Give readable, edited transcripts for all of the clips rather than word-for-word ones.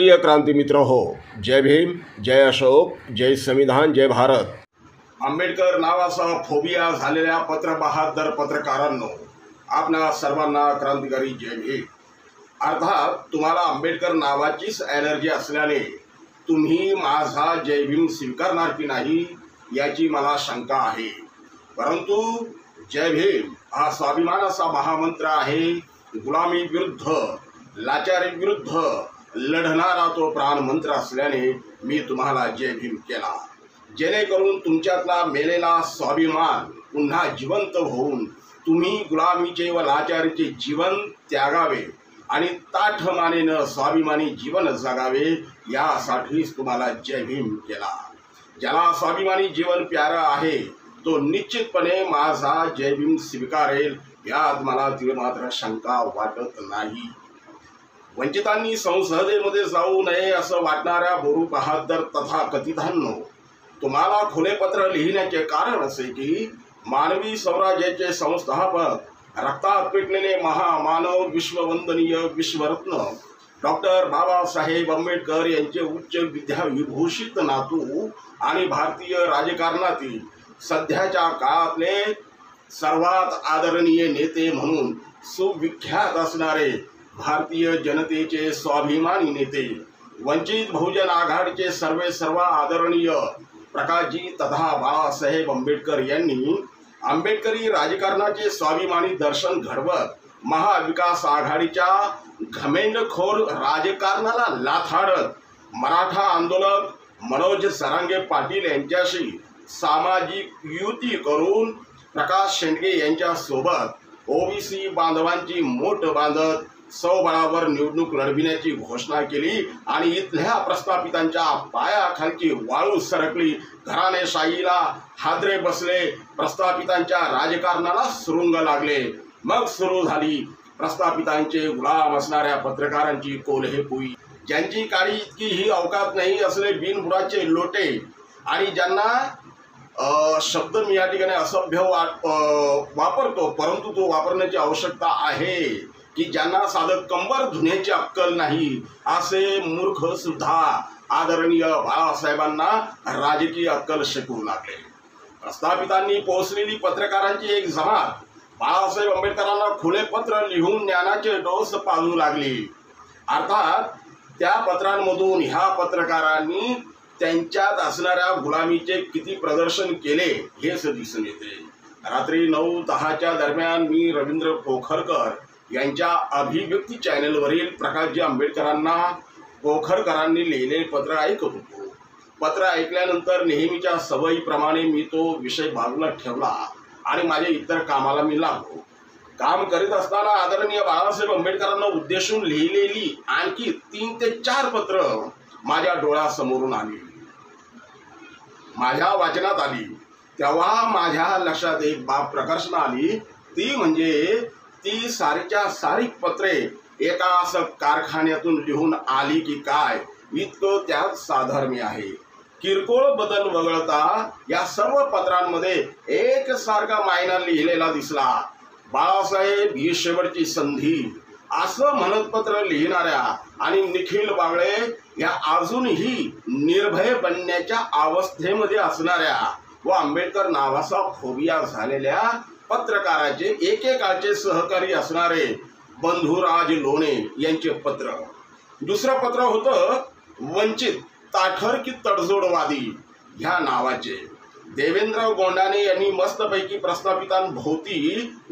प्रिय क्रांती मित्र हो, जय भीम, जय अशोक, जय संविधान, जय भारत। आंबेडकर नावाचा फोबिया झालेल्या पत्रबहादर पत्रकारांनो, आपणा सर्वांना क्रांतिकारी जय भीम। अर्थात तुम्हाला आंबेडकर नावाचीच ॲलर्जी असल्याने तुम्ही माझा जय भीम स्वीकारणार की नाही याची मला शंका आहे। परंतु जय भीम हा स्वाभिमानाचा महामंत्र आहे। गुलामी विरुद्ध, लाचारी विरुद्ध लढणारा तो प्राणमंत्र असल्याने मी तुम्हाला जय भीम केला, जेणेकरून तुमच्यातला मेलेला स्वाभिमान पुन्हा जिवंत होऊन तुम्ही गुलामीचे व लाचारीचे जीवन त्यागावे आणि ताठमानेनं स्वाभिमानी जीवन जगावे, यासाठीच तुम्हाला जय भीम केला। ज्याला स्वाभिमानी जीवन प्यारं आहे तो निश्चितपणे माझा जय भीम स्वीकारेल, यात मला तीळमात्र शंका वाटत नाही। वंचितांनी संसदेमध्ये जाऊ नये असं वाटणाऱ्या बोरू बहादर तथाकथितांनो, तुम्हाला खुले पत्र लिहिण्याचे कारण असे की मानवी स्वराज्याचे संस्थापक, रक्तात पेटलेले महामानव, विश्ववंदनीय विश्वरत्न डॉक्टर बाबासाहेब आंबेडकर यांचे उच्च विद्याविभूषित नातू आणि भारतीय राजकारणातील सध्याच्या काळातले सर्वात आदरणीय नेते म्हणून सुविख्यात असणारे भारतीय जनतेचे स्वाभिमानी नेते, वंचित बहुजन आघाडीचे सर्वेसर्वा आदरणीय प्रकाशजी तथा बाळासाहेब आंबेडकर यांनी आंबेडकरी राजकारणाचे स्वाभिमानी दर्शन घडवत महाविकास आघाडीच्या घमेंडखोर राजकारणाला लाथाडत मराठा आंदोलक मनोज जरांगे पाटील यांच्याशी सामाजिक युती करून प्रकाश शेंडगे यांच्या सोबत ओबीसी बांधवांची मोठ बांधत स्वबळावर निवडणूक लढविण्याची घोषणा केली आणि इथल्या प्रस्थापितांच्या पायाखालची वाळू सरकली। घराणेशाहीला हादरे बसले, प्रस्थापितांच्या राजकारणाला सुरुंग लागले। मग सुरू झाली प्रस्थापितांचे गुलाम असणाऱ्या पत्रकारांची कोल्हेपुई, ज्यांची काळी इतकी ही अवकात नाही असले बिनबुडाचे लोटे आणि ज्यांना शब्द मी या ठिकाणी असभ्य वापरतो, परंतु तो वापरण्याची आवश्यकता आहे की ज्यांना साधं कंबर धुण्याची अक्कल नाही असे मूर्ख सुद्धा आदरणीय बाळासाहेबांना राजकीय अक्कल शिकवू लागले। प्रस्थापितांनी पोहोचलेली पत्रकारांची एक जमात बाळासाहेब आंबेडकरांना खुले पत्र लिहून ज्ञानाचे डोस पाजू लागली। अर्थात त्या पत्रांमधून ह्या पत्रकारांनी त्यांच्यात असणाऱ्या गुलामीचे किती प्रदर्शन केले हेच दिसून येते। रात्री 9-10च्या दरम्यान मी रवींद्र पोखरकर यांच्या अभिव्यक्ती चॅनलवरील प्रकाशजी आंबेडकरांना पोखरकरांनी लिहिलेले पत्र ऐकत होतो। पत्र ऐकल्यानंतर नेहमीच्या सवयीप्रमाणे मी तो विषय बाजूला ठेवला आणि माझ्या इतर कामाला मी लागलो। काम करीत असताना आदरणीय बाळासाहेब आंबेडकरांना उद्देशून लिहिलेली आणखी 3 ते 4 पत्र माझ्या डोळ्यासमोरून आली, माझ्या वाचनात आली। तेव्हा माझ्या लक्षात एक बाब प्रकर्षाने आली, ती म्हणजे ती सारीच्या सारी पत्रे एका असं कारखान्यातून लिहून आली की काय, इतकं त्यात साधर्म्य आहे। किरकोळ बदल वगळता या सर्व पत्रांमध्ये एकसारखा मायना लिहिलेला दिसला। बाळासाहेब ही शेवटची संधी असं म्हणत पत्र लिहिणाऱ्या आणि निखिल बागळे या अजूनही निर्भय बनण्याच्या अवस्थेमध्ये असणाऱ्या व आंबेडकर नावाचा फोबिया झालेल्या पत्रकाराचे एकेकाळचे सहकारी असणारे बंधुराज लोणे यांचे पत्र। दुसरं पत्र होतं वंचित ताठर की तडजोडवादी ह्या नावाचे। देवेंद्र गोंडाने यांनी मस्तपैकी प्रस्थापितांभोवती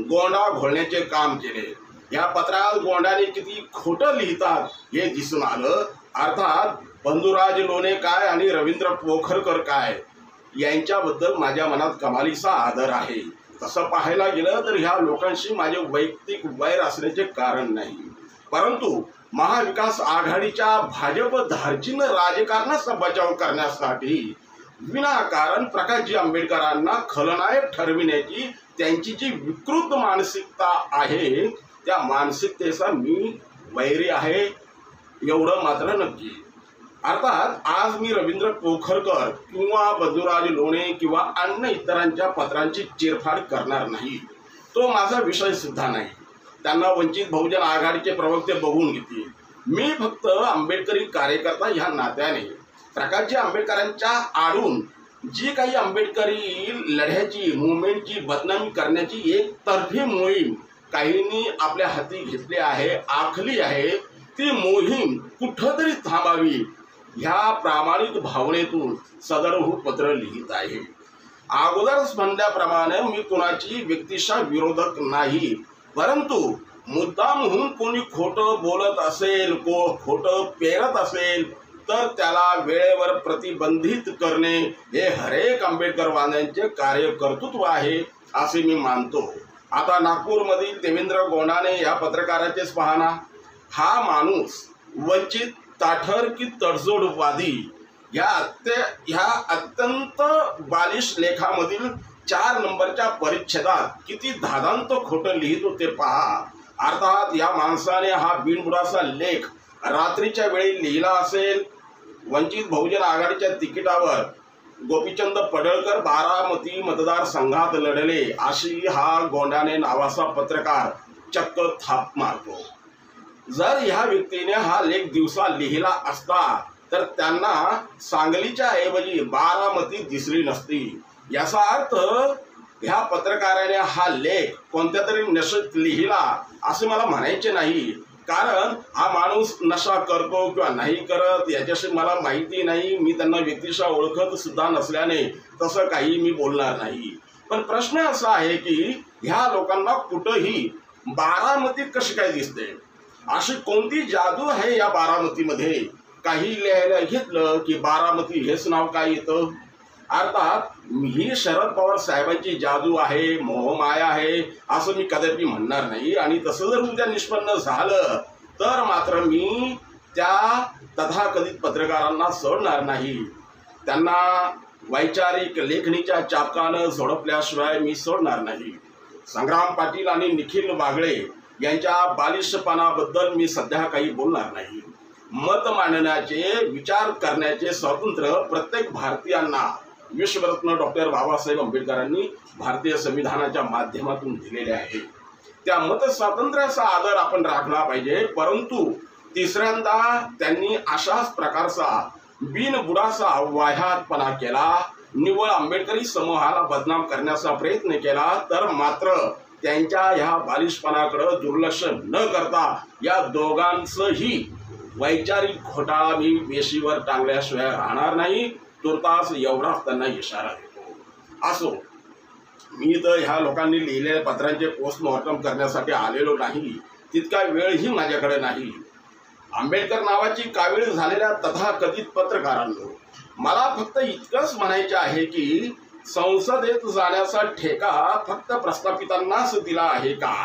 गोंडा घोळण्याचे काम केले। या पत्रात गोंडाने किती खोटं लिहितात हे दिसून आलं। अर्थात बंधुराज लोणे काय आणि रवींद्र पोखरकर काय यांच्याबद्दल माझ्या मनात कमालीचा आदर आहे। तसं पाहायला गेलं तर ह्या लोकांशी माझे वैयक्तिक वैर असण्याचे कारण नाही, परंतु महाविकास आघाडीच्या भाजप धार्जिन राजकारणाचा बचाव करण्यासाठी विनाकारण प्रकाशजी आंबेडकरांना खलनायक ठरविण्याची त्यांची जी विकृत मानसिकता आहे त्या मानसिकतेचा मी वैरी आहे, एवढं मात्र नक्की। अर्थात आज मी रवींद्र पोखरकर किंवा बंधुराज लोणे किंवा अन्य इतरांच्या पत्रांची चिरफाड करणार नाही, तो माझा विषय सुद्धा नाही। त्यांना वंचित बहुजन आघाडीचे प्रवक्ते बघून घेतील, मी फक्त आंबेडकरी कार्यकर्ता ह्या नात्याने प्रकाशजी आंबेडकरांच्या आडून जी काही आंबेडकरी लढ्याची मुवमेंटची बदनामी करण्याची एक तर्फी मोहीम काहींनी आपल्या हाती घेतली आहे, आखली आहे, ती मोहीम कुठंतरी थांबावी ह्या प्रामाणिक भावनेतून सदर पत्र लिहित आहे। अगोदरच म्हणल्याप्रमाणे मी कोणाची व्यक्तिशः विरोधक नाही, परंतु मुद्दामहून कोणी खोटं बोलत असेल, खोटं पेरत असेल तर त्याला वेळेवर प्रतिबंधित करणे हे हरेक आंबेडकरवाद्यांचे कार्यकर्तृत्व आहे असे मी मानतो। आता नागपूरमधील देवेंद्र गोंडाने या पत्रकाराचेच पाहना, हा माणूस वंचित ताठर की तडजोडवादी ह्या अत्यंत बालिश लेखामधील 4 नंबरच्या परिच्छेदात किती धादांत खोटं लिहित होते पहा। अर्थात या माणसाने हा बिनबुडाचा लेख रात्रीच्या वेळी लिहिला असेल। वंचित बहुजन आघाडीच्या तिकिटावर गोपीचंद पडळकर बारामती मतदारसंघात लढले अशी हा गोंडाने नावाचा पत्रकार चक्क थाप मारतो। जर ह्या व्यक्तीने हा लेख दिवसा लिहिला असता तर त्यांना सांगलीच्या ऐवजी बारामती दिसली नसती। याचा अर्थ ह्या पत्रकाराने हा लेख कोणत्या तरी नशेत लिहिला असे मला म्हणायचे नाही, कारण हा माणूस नशा करतो किंवा नाही करत याच्याशी मला माहिती नाही, मी त्यांना व्यक्तिशः ओळखत सुद्धा नसल्याने तसं काही मी बोलणार नाही। पण प्रश्न असा आहे की ह्या लोकांना कुठंही बारामती कशी काय दिसते, अशी कोणती जादू आहे या बारामतीमध्ये? काही लिहायला घेतलं की बारामती हेच नाव काय येतं? अर्थात ही शरद पवार साहेबांची जादू आहे, मोहमाया आहे असं मी कदापि म्हणणार नाही, आणि तसं जर उद्या निष्पन्न झालं तर मात्र मी त्या तथाकथित पत्रकारांना सोडणार नाही। त्यांना वैचारिक लेखणीच्या चापकानं झोडपल्याशिवाय मी सोडणार नाही। संग्राम पाटील आणि निखिल वागळे यांच्या बालिशपणाबद्दल मी सध्या काही बोलणार नाही। मत मांडण्याचे, विचार करण्याचे स्वातंत्र्य प्रत्येक भारतीयांना विश्वरत्न डॉक्टर बाबासाहेब आंबेडकरांनी भारतीय संविधानाच्या माध्यमातून दिलेले आहे। त्या मत स्वातंत्र्याचा आदर आपण राखला पाहिजे, परंतु तिसऱ्यांदा त्यांनी अशाच प्रकारचा बिनबुडाचा वाह्यातपणा केला, निव्वळ आंबेडकरी समूहाला बदनाम करण्याचा प्रयत्न केला तर मात्र त्यांच्या ह्या बालिशपणाकडे दुर्लक्ष न करता या दोघांचंही वैचारिक घोटाळा मी वेशीवर टांगल्याशिवाय राहणार नाही। तुर्तास एवढाच त्यांना इशारा देतो। असो, मी तर ह्या लोकांनी लिहिलेल्या पत्रांचे पोस्टमॉर्टम करण्यासाठी आलेलो नाही, तितका वेळही माझ्याकडे नाही। आंबेडकर नावाची कावीळ झालेल्या तथाकथित पत्रकारांनो, मला फक्त इतकंच म्हणायचे आहे की संसदेत जाण्याचा ठेका फक्त प्रस्थापितांनाच दिला आहे का?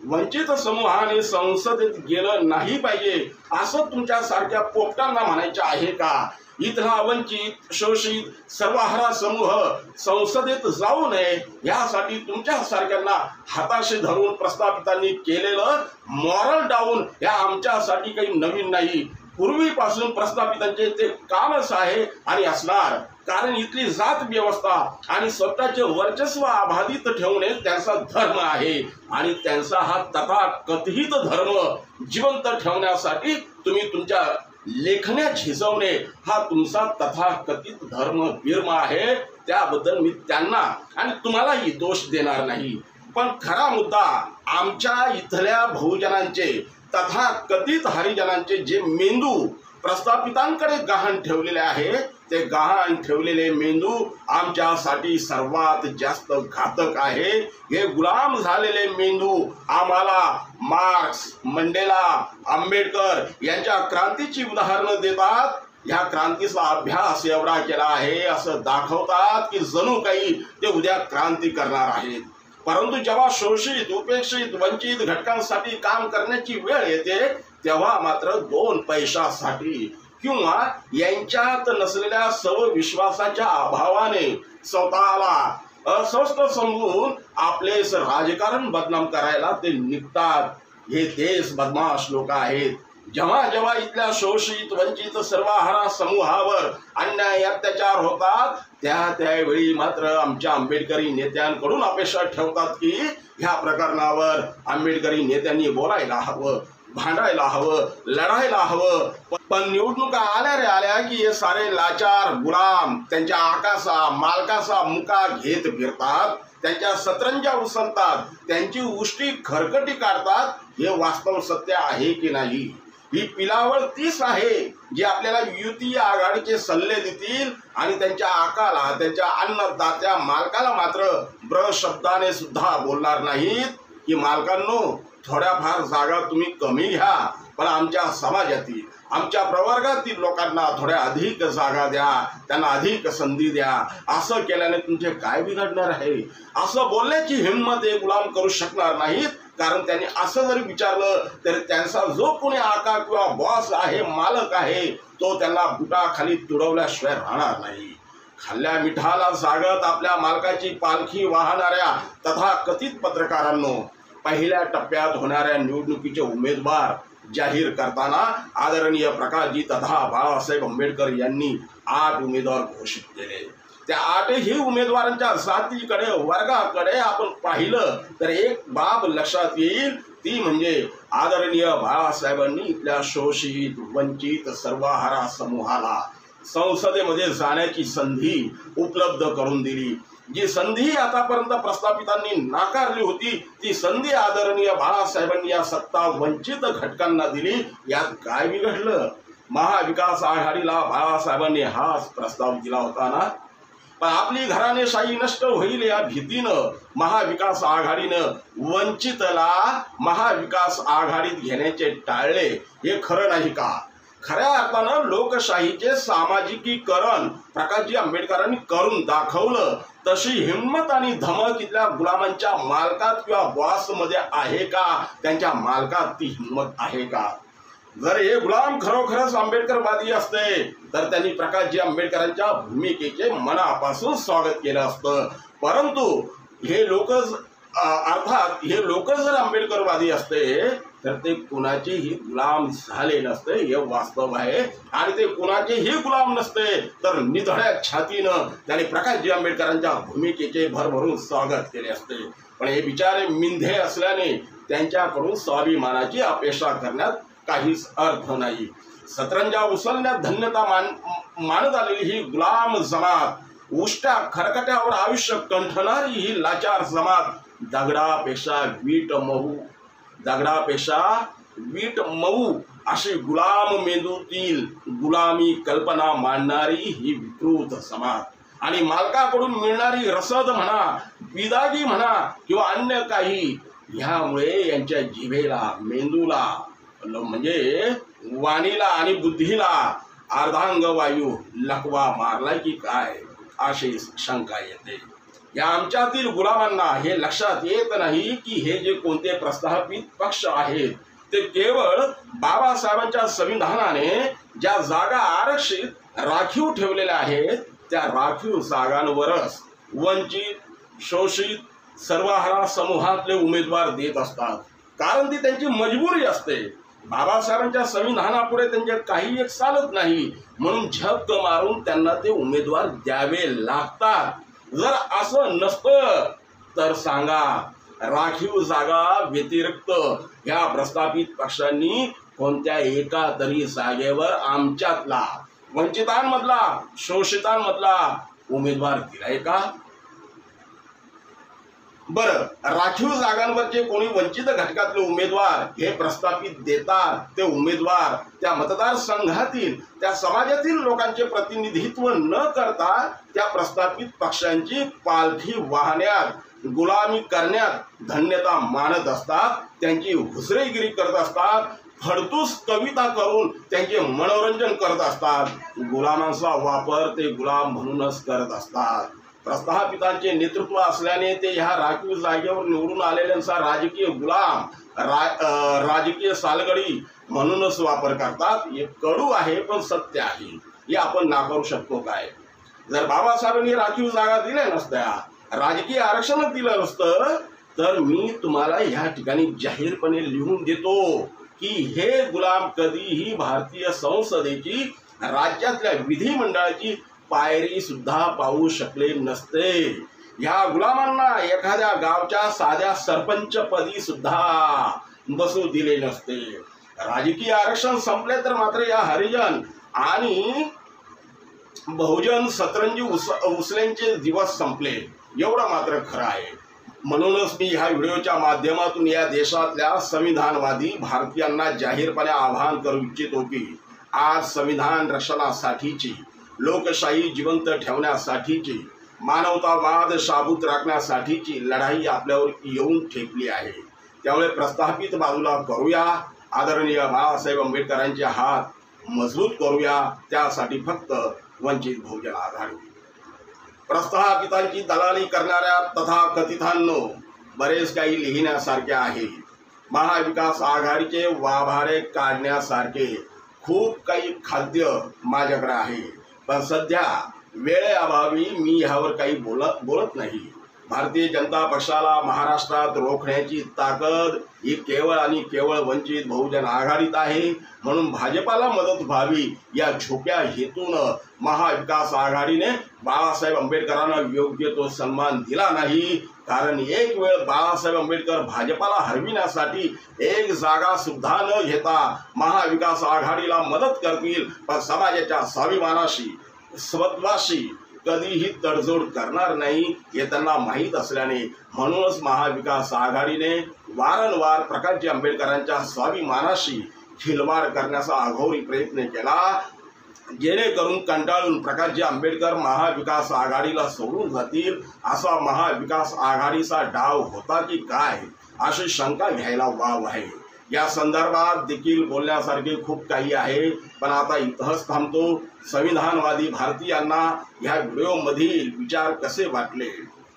वंचित समूहाने संसदेत गेलं नाही पाहिजे असं तुमच्यासारख्या पोपटांना म्हणायचे आहे का? इथला वंचित, शोषित, सर्वहारा समूह संसदेत जाऊ नये यासाठी तुमच्यासारख्यांना हाताशी धरून प्रस्थापितांनी केलेलं मॉरल डाऊन या आमच्यासाठी काही नवीन नाही। पूर्वीपासून प्रस्थापितांचे ते कामच आहे आणि असणार, कारण इथली जात व्यवस्था आणि स्वतःचे वर्चस्व अबाधित ठेवणे त्यांचा धर्म आहे, आणि त्यांचा हा तथाकथित धर्म जिवंत ठेवण्यासाठी तुम्ही तुमच्या लेखण्या झिजवणे हा तुमचा तथाकथित धर्म बिर्म आहे। त्याबद्दल मी त्यांना आणि तुम्हालाही दोष देणार नाही, पण खरा मुद्दा आमच्या इथल्या बहुजनांचे, तथाकथित हरिजनांचे जे मेंदू प्रस्थापितांकडे गहाण ठेवलेले आहे, ते गहाण ठेवलेले मेंदू आमच्यासाठी सर्वात जास्त घातक आहे। हे गुलाम झालेले मेंदू आम्हाला मार्क्स, मंडेला, आंबेडकर यांच्या क्रांतीची उदाहरणं देतात, ह्या क्रांतीचा अभ्यास एवढा केला आहे असं दाखवतात की जणू काही ते उद्या क्रांती करणार आहेत। परंतु जेव्हा शोषित, उपेक्षित, वंचित घटकांसाठी काम करण्याची वेळ येते तेव्हा मात्र 2 पैशासाठी किंवा यांच्यात नसलेल्या विश्वासाच्या अभावाने स्वतःला अस्वस्थ समजून आपले राजकारण बदनाम करायला ते निघतात। हे देश बदमाश लोक आहेत। जेव्हा जेव्हा इथल्या शोषित, वंचित, सर्वहारा समूहावर अन्याय अत्याचार होतात त्यावेळी मात्र आमच्या आंबेडकरी नेत्यांकडून अपेक्षा ठेवतात की ह्या प्रकरणावर आंबेडकरी नेत्यांनी बोलायला हवं। भांडायला हवं, लढायला हवं. पण निवडणुका आल्या रे आल्या की हे सारे लाचार गुलाम त्यांच्या आकासा मालकाचा मुका घेत फिरतात, त्यांच्या सतरंजा उचलतात, त्यांची उष्टी खरकटी काढतात. हे वास्तव सत्य आहे की नाही? ही पिलावळ तीच आहे जी आपल्याला युती आघाडीचे सल्ले देतील आणि त्यांच्या आकाला, त्यांच्या अन्नदात्या मालकाला मात्र ब्र शब्दाने सुद्धा बोलणार नाहीत की मालकांनो, थोड्याफार जागा तुम्ही कमी घ्या, पण आमच्या समाजातील, आमच्या प्रवर्गातील लोकांना थोड्या अधिक जागा द्या, त्यांना अधिक संधी द्या. असं केल्याने तुमचे काय बिघडणार आहे? असं बोलण्याची हिंमत हे गुलाम करू शकणार नाहीत. कारण त्यांनी असं जरी विचारलं तरी त्यांचा जो कोणी आका किंवा बॉस आहे, मालक आहे, तो त्यांना बुटाखाली तुडवल्याशिवाय राहणार नाही. खाल्ल्या मिठाला जागत आपल्या मालकाची पालखी वाहणाऱ्या तथाकथित पत्रकारांनो, पहिल्या टप्प्यात होणाऱ्या निवडणुकीचे उमेदवार जाहीर करताना आदरणीय प्रकाशजी तथा बाळासाहेब आंबेडकर यांनी 8 उमेदवार घोषित केले. त्या 8ही उमेदवारांच्या जातीकडे, वर्गाकडे आपण पाहिलं तर एक बाब लक्षात येईल, ती म्हणजे आदरणीय बाळासाहेबांनी इथल्या शोषित, वंचित, सर्वहारा समूहाला संसदेमध्ये जाण्याची संधी उपलब्ध करून दिली. जी संधी आतापर्यंत प्रस्थापितांनी नाकारली होती, ती संधी आदरणीय बाळासाहेबांनी या सत्ता वंचित घटकांना दिली. यात काय बिघडलं? महाविकास आघाडीला बाळासाहेबांनी हाच प्रस्ताव दिला होता ना. पण आपली घराणेशाही नष्ट होईल या भीतीनं महाविकास आघाडीनं वंचितला महाविकास आघाडीत घेण्याचे टाळले. हे खरं नाही का? खऱ्या अर्थानं लोकशाहीचे सामाजिकीकरण प्रकाशजी आंबेडकरांनी करून दाखवलं. तशी हिंमत आणि धमक इथल्या गुलामांच्या मालकात किंवा बॉसमध्ये आहे का? त्यांच्या मालकात ती हिंमत आहे का? जर हे गुलाम खरोखरच आंबेडकरवादी असते तर त्यांनी प्रकाशजी आंबेडकरांच्या भूमिकेचे मनापासून स्वागत केलं असतं. परंतु हे लोक, अर्थात हे लोक जर आंबेडकरवादी असते तर ते कुणाचेही गुलाम झाले नसते, हे वास्तव आहे. आणि ते कुणाचेही गुलाम नसते तर निधड्या छातीनं त्यांनी प्रकाशजी आंबेडकरांच्या भूमिकेचे भरभरून स्वागत केले असते. पण हे बिचारे मिंधे असल्याने त्यांच्याकडून स्वाभिमानाची अपेक्षा करण्यात काहीच अर्थ नाही. सतरंजा उचलण्यात धन्यता मानत आलेली ही गुलाम जमात, उष्ट्या खरकट्यावर आयुष्य कंठणारी ही लाचार जमात, दगडापेक्षा वीट मऊ अशी गुलाम मेंदूतील गुलामी कल्पना मांडणारी ही विकृत समाज आणि मालकाकडून मिळणारी रसद म्हणा, बिदागी म्हणा किंवा अन्य काही, ह्यामुळे यांच्या जिभेला, मेंदूला, म्हणजे वाणीला आणि बुद्धीला अर्धांगवायू लकवा मारलाय की काय अशी शंका येते. या आमच्यातील गुलामांना हे लक्षात येत नाही की हे जे कोणते प्रस्थापित पक्ष आहेत ते केवळ बाबासाहेबांच्या संविधानाने ज्या जागा आरक्षित राखीव ठेवलेल्या आहेत त्या राखीव जागांवरच वंचित, शोषित, सर्वहारा समूहातले उमेदवार देत असतात. कारण ती त्यांची मजबुरी असते. बाबासाहेबांच्या संविधानापुढे त्यांचे काही एक चालत नाही, म्हणून झक्क मारून त्यांना ते उमेदवार द्यावे लागतात. जर असं नसतं तर सांगा, राखीव जागा व्यतिरिक्त या प्रस्थापित पक्षांनी कोणत्या एका तरी जागेवर आमच्यातला, वंचितांमधला, शोषितांमधला उमेदवार दिलाय का? बरं, राखीव जागांवरचे कोणी वंचित घटकातले उमेदवार हे प्रस्थापित देतात, ते उमेदवार त्या मतदारसंघातील, त्या समाजातील लोकांचे प्रतिनिधित्व न करता त्या प्रस्थापित पक्षांची पालखी वाहण्यात, गुलामी करण्यात धन्यता मानत असतात, त्यांची हुसरेगिरी करत असतात, फडतूस कविता करून त्यांचे मनोरंजन करत असतात. गुलामांचा वापर ते गुलाम म्हणूनच करत असतात. प्रस्थापितांचे नेतृत्व असल्याने ते ह्या राखीव जागेवर निवडून आलेल्यांचा राजकीय गुलाम, राजकीय सालगडी म्हणूनच वापर करतात. हे कडू आहे पण सत्य आहे. हे आपण नाकारू शकतो काय? जर बाबासाहेबांनी राखीव जागा दिल्या नसत्या, राजकीय आरक्षण दिलं नसतं तर मी तुम्हाला ह्या ठिकाणी जाहीरपणे लिहून देतो की हे गुलाम कधीही भारतीय संसदेची, राज्यातल्या विधिमंडळाची पायरी सुद्धा पाहू शकले नसते. या गुलामांना एखाद्या गावच्या साध्या सरपंच पदी सुद्धा बसू दिले नसते. राजकीय आरक्षण संपले तर मात्र या हरिजन आणि बहुजन सतरंजी उचलेंचे दिवस संपले एवढं मात्र खरं आहे। म्हणूनच मी ह्या व्हिडिओच्या माध्यमातून या देशातल्या संविधानवादी भारतीयांना जाहीरपणे आवाहन करू इच्छितो की आज संविधान रक्षणासाठीची, लोकशाही जिवंत ठेवण्यासाठीची, मानवतावाद शाबूत राखण्यासाठीची लढाई आपल्यावर येऊन ठेपली आहे। त्यामुळे प्रस्थापित बाजूला करूया, आदरणीय बाळासाहेब आंबेडकरांचे हात मजबूत करूया। त्यासाठी फक्त वंचित बहुजन आघाडी। प्रस्थापितांची दलाली करणाऱ्या तथाकथितांनो बरेच काही लिहिण्यासारखे आहे। महाविकास आघाडीचे वाभारे काढण्यासारखे खूप काही खाद्य माझ्याकडे आहे, पण सध्या वेळेअभावी मी ह्यावर काही बोलत नाही। भारतीय जनता पक्षाला महाराष्ट्रात रोखण्याची ताकद ही केवळ आणि केवळ वंचित बहुजन आघाडीत आहे। म्हणून भाजपाला मदत व्हावी या छुप्या हेतून महाविकास आघाडीने बाळासाहेब आंबेडकरांना योग्य तो सन्मान दिला नाही। कारण एक वेळ बाळासाहेब आंबेडकर भाजपाला हरविण्यासाठी एक जागा सुद्धा न घेता महाविकास आघाडीला मदत करतील, पण समाजाच्या स्वाभिमानाशी, स्वत्वाशी कधीही तडजोड करणार नाही हे त्यांना माहीत असल्याने म्हणूनच महाविकास आघाडीने वारंवार प्रकाशजी आंबेडकरांच्या स्वाभिमानाशी खिलवाड करण्याचा अघोरी प्रयत्न केला, जेणेकरून कंटाळून प्रकाशजी आंबेडकर महाविकास आघाडीला सोडून जातील असा महाविकास आघाडीचा डाव होता की काय अशी शंका घ्यायला वाव आहे। या संदर्भात देखील बोलण्यासारखे खूप काही आहे, पण आता इथंच थांबतो। संविधानवादी भारतीयांना ह्या व्हिडिओमधील विचार कसे वाटले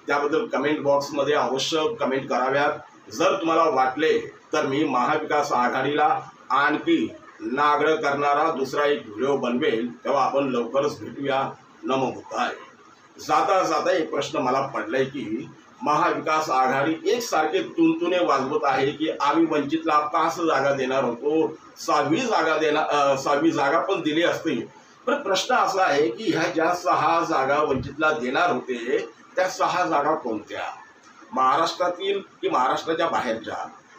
त्याबद्दल कमेंट बॉक्समध्ये अवश्य कमेंट कराव्यात। जर तुम्हाला वाटले तर मी महाविकास आघाडीला आणखी नागड करणारा दुसरा एक व्हिडिओ बनवेल, तेव्हा आपण लवकरच भेटूया। नमो बुद्धाय। जाता जाता एक प्रश्न मला पडलाय की महाविकास आघाडी एकसारखे तुणतुणे वाजवत आहे की आम्ही वंचितला 5 जागा देणार होतो, 6वी जागा पण दिली असती। पण प्रश्न असा आहे की ह्या ज्या 6 जागा वंचितला देणार होते त्या 6 जागा कोणत्या, महाराष्ट्रातील की महाराष्ट्राच्या बाहेरच्या?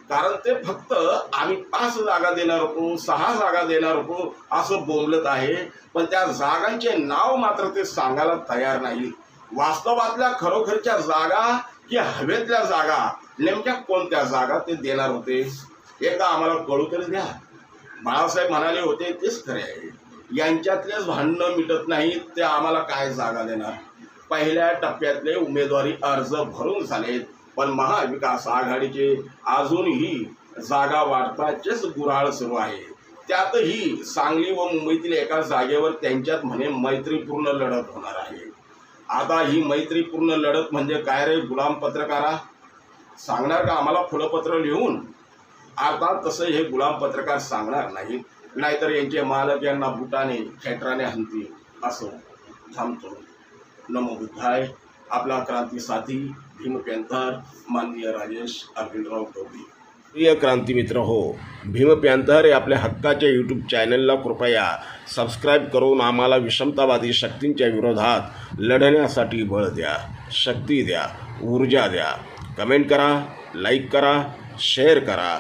कारण ते फक्त आम्ही 5 जागा देणार होतो, 6 जागा देणार होतो असं बोलत आहे, पण त्या जागांचे नाव मात्र ते सांगायला तयार नाही। वास्तवातल्या खरोखरच्या जागा की हवेतल्या जागा, नेमक्या कोणत्या जागा ते देणार होते एकदा आम्हाला कळू तरी द्या। बाळासाहेब म्हणाले होते तेच खरे आहे, यांच्यातलेच भांडणं मिटत नाहीत, ते आम्हाला काय जागा देणार। पहिल्या टप्प्यातले उमेदवारी अर्ज भरून झालेत, पण महाविकास आघाडीचे अजूनही जागा वाटपाचेच गुऱ्हाळ सुरू आहे। त्यातही सांगली व मुंबईतील एका जागेवर त्यांच्यात म्हणे मैत्रीपूर्ण लढत होणार आहे। आता ही मैत्रीपूर्ण लढत म्हणजे काय रे गुलाम पत्रकारा, सांगणार का आम्हाला फुलपत्र लिहून? आता तसं हे गुलाम पत्रकार सांगणार नाहीत, नाहीतर यांचे मालक यांना बुटाने खेटराने हाणतील। असं थांबतो। नमो बुद्धाय। आपला क्रांती साथी भीम पॅंथर माननीय राजेश अरविंदराव गवळी। प्रिय क्रांती मित्र हो, भीम पॅंथर या आपल्या हक्काच्या यूट्यूब चॅनलला कृपया सबस्क्राईब करून आम्हाला विषमतावादी शक्तींच्या विरोधात लढण्यासाठी बळ द्या, शक्ती द्या, ऊर्जा द्या। कमेंट करा, लाईक करा, शेअर करा।